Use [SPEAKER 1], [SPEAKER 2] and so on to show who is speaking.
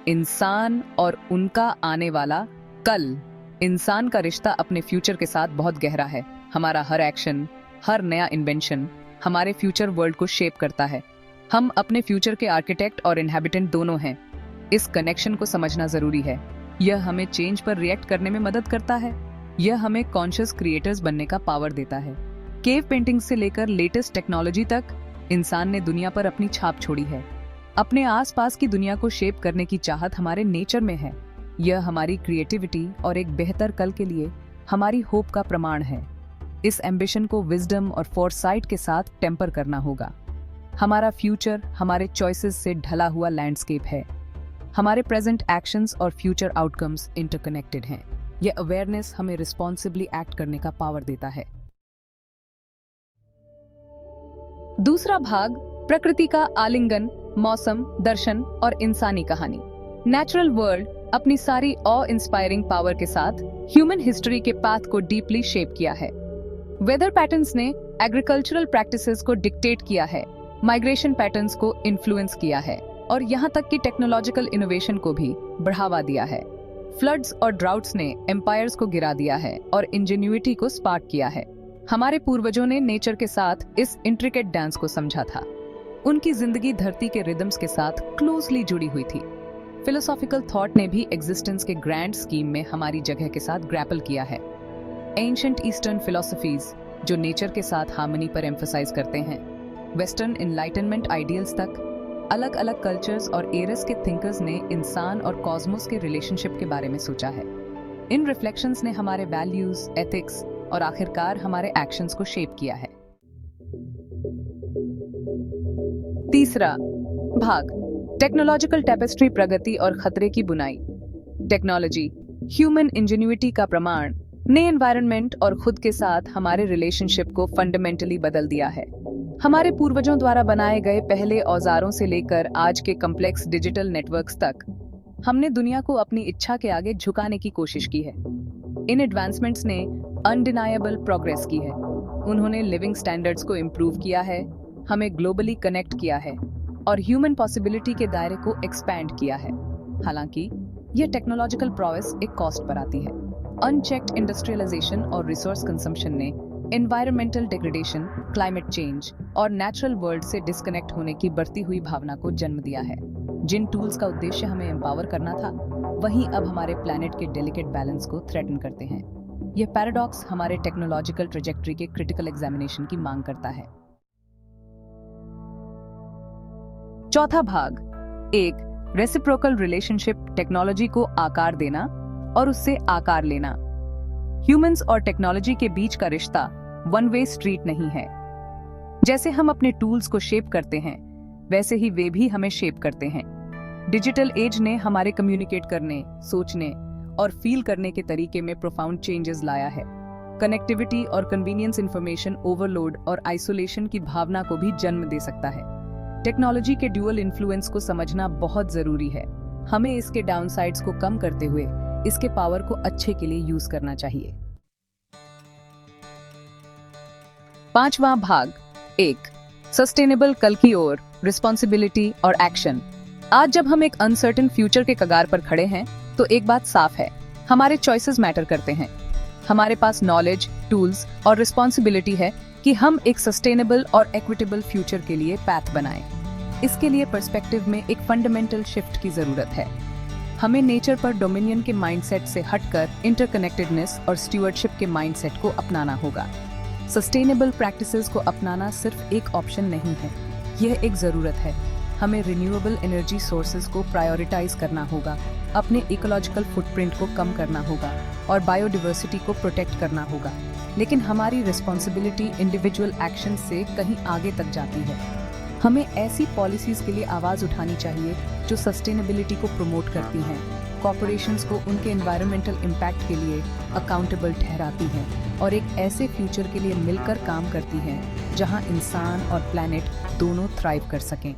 [SPEAKER 1] इंसान और उनका आने वाला कल। इंसान का रिश्ता अपने फ्यूचर के साथ बहुत गहरा है। हमारा हर एक्शन, हर नया इन्वेंशन हमारे फ्यूचर वर्ल्ड को शेप करता है। हम अपने फ्यूचर के आर्किटेक्ट और इनहैबिटेंट दोनों हैं। इस कनेक्शन को समझना जरूरी है। यह हमें चेंज पर रिएक्ट करने में मदद करता है। यह हमें कॉन्शियस क्रिएटर्स बनने का पावर देता है। केव पेंटिंग से लेकर लेटेस्ट टेक्नोलॉजी तक इंसान ने दुनिया पर अपनी छाप छोड़ी है। अपने आसपास की दुनिया को शेप करने की चाहत हमारे नेचर में है। यह हमारी क्रिएटिविटी और एक बेहतर कल के लिए हमारी होप का प्रमाण है। इस एम्बिशन को विजडम और फोरसाइट के साथ टेम्पर करना होगा। हमारा फ्यूचर हमारे चॉइसेस से ढला हुआ लैंडस्केप है। हमारे प्रेजेंट एक्शंस और फ्यूचर आउटकम्स इंटरकनेक्टेड हैं। यह अवेयरनेस हमें रिस्पॉन्सिबली एक्ट करने का पावर देता है। दूसरा भाग, प्रकृति का आलिंगन, मौसम, दर्शन और इंसानी कहानी। नेचुरल वर्ल्ड अपनी सारी ऑ इंस्पायरिंग पावर के साथ ह्यूमन हिस्ट्री के पाथ को डीपली शेप किया है। वेदर पैटर्न्स ने एग्रीकल्चरल प्रैक्टिसेस को डिक्टेट किया है, माइग्रेशन पैटर्न्स को इन्फ्लुएंस किया है और यहाँ तक कि टेक्नोलॉजिकल इनोवेशन को भी बढ़ावा दिया है। फ्लड्स और ड्राउट्स ने एम्पायर्स को गिरा दिया है और इंजेन्युइटी को स्पार्क किया है। हमारे पूर्वजों ने नेचर के साथ इस इंट्रिकेट डांस को समझा था। उनकी जिंदगी धरती के रिदम्स के साथ क्लोजली जुड़ी हुई थी। फिलोसॉफिकल थॉट ने भी एग्जिस्टेंस के ग्रैंड स्कीम में हमारी जगह के साथ ग्रैपल किया है। एंशिएंट ईस्टर्न फिलोसफीज जो नेचर के साथ हार्मनी पर एम्फसाइज करते हैं, वेस्टर्न एनलाइटनमेंट आइडियल्स तक, अलग अलग कल्चर्स और एरस के थिंकर्स ने इंसान और कॉस्मोस के रिलेशनशिप के बारे में सोचा है। इन रिफ्लेक्शंस ने हमारे वैल्यूज, एथिक्स और आखिरकार हमारे एक्शंस को शेप किया है। तीसरा भाग, टेक्नोलॉजिकल टेपेस्ट्री, प्रगति और खतरे की बुनाई। टेक्नोलॉजी ह्यूमन इंजेन्युइटी का प्रमाण ने एनवायरनमेंट और खुद के साथ हमारे रिलेशनशिप को फंडामेंटली बदल दिया है। हमारे पूर्वजों द्वारा बनाए गए पहले औजारों से लेकर आज के कॉम्प्लेक्स डिजिटल नेटवर्क्स तक हमने दुनिया को अपनी इच्छा के आगे झुकाने की कोशिश की है। इन एडवांसमेंट्स ने अनडिनायबल प्रोग्रेस की है। उन्होंने लिविंग स्टैंडर्ड्स को इम्प्रूव किया है, हमें ग्लोबली कनेक्ट किया है और ह्यूमन पॉसिबिलिटी के दायरे को एक्सपैंड किया है। हालांकि यह टेक्नोलॉजिकल प्रोग्रेस एक कॉस्ट पर आती है। अनचेक्ड इंडस्ट्रियलाइजेशन और रिसोर्स कंजम्पशन ने एनवायरमेंटल डिग्रेडेशन, क्लाइमेट चेंज और नेचुरल वर्ल्ड से डिस्कनेक्ट होने की बढ़ती हुई भावना को जन्म दिया है। जिन टूल्स का उद्देश्य हमें एम्पावर करना था, वही अब हमारे प्लैनेट के डेलिकेट बैलेंस को थ्रेटन करते हैं। यह पैराडॉक्स हमारे टेक्नोलॉजिकल ट्रेजेक्टरी के क्रिटिकल एग्जामिनेशन की मांग करता है। चौथा भाग, एक रेसिप्रोकल रिलेशनशिप, टेक्नोलॉजी को आकार देना और उससे आकार लेना। ह्यूमंस और टेक्नोलॉजी के बीच का रिश्ता वन वे स्ट्रीट नहीं है। जैसे हम अपने टूल्स को शेप करते हैं, वैसे ही वे भी हमें शेप करते हैं। डिजिटल एज ने हमारे कम्युनिकेट करने, सोचने और फील करने के तरीके में प्रोफाउंड चेंजेस लाया है। कनेक्टिविटी और कन्वीनियंस इंफॉर्मेशन ओवरलोड और आइसोलेशन की भावना को भी जन्म दे सकता है। टेक्नोलॉजी के ड्यूअल इन्फ्लुएंस को समझना बहुत जरूरी है। हमें इसके डाउनसाइड्स को कम करते हुए इसके पावर को अच्छे के लिए यूज करना चाहिए। पांचवा भाग, एक सस्टेनेबल कल की ओर, रिस्पॉन्सिबिलिटी और एक्शन। आज जब हम एक अनसर्टेन फ्यूचर के कगार पर खड़े हैं, तो एक बात साफ है, हमारे चॉइसेस मैटर करते हैं। हमारे पास नॉलेज, टूल्स और रिस्पॉन्सिबिलिटी है कि हम एक सस्टेनेबल और इक्विटेबल फ्यूचर के लिए पैथ बनाएं। इसके लिए पर्सपेक्टिव में एक फंडामेंटल शिफ्ट की जरूरत है। हमें नेचर पर डोमिनियन के माइंडसेट से हटकर इंटरकनेक्टेडनेस और स्टीवर्डशिप के माइंडसेट को अपनाना होगा। सस्टेनेबल प्रैक्टिसेस को अपनाना सिर्फ एक ऑप्शन नहीं है, यह एक जरूरत है। हमें रिन्यूएबल एनर्जी सोर्सेज को प्रायोरिटाइज करना होगा, अपने इकोलॉजिकल फुटप्रिंट को कम करना होगा और बायोडिवर्सिटी को प्रोटेक्ट करना होगा। लेकिन हमारी रिस्पॉन्सिबिलिटी इंडिविजुअल एक्शन से कहीं आगे तक जाती है। हमें ऐसी पॉलिसीज के लिए आवाज उठानी चाहिए जो सस्टेनेबिलिटी को प्रमोट करती हैं, कॉर्पोरेशंस को उनके एनवायरमेंटल इम्पैक्ट के लिए अकाउंटेबल ठहराती हैं और एक ऐसे फ्यूचर के लिए मिलकर काम करती हैं जहां इंसान और प्लैनेट दोनों थ्राइव कर सकें।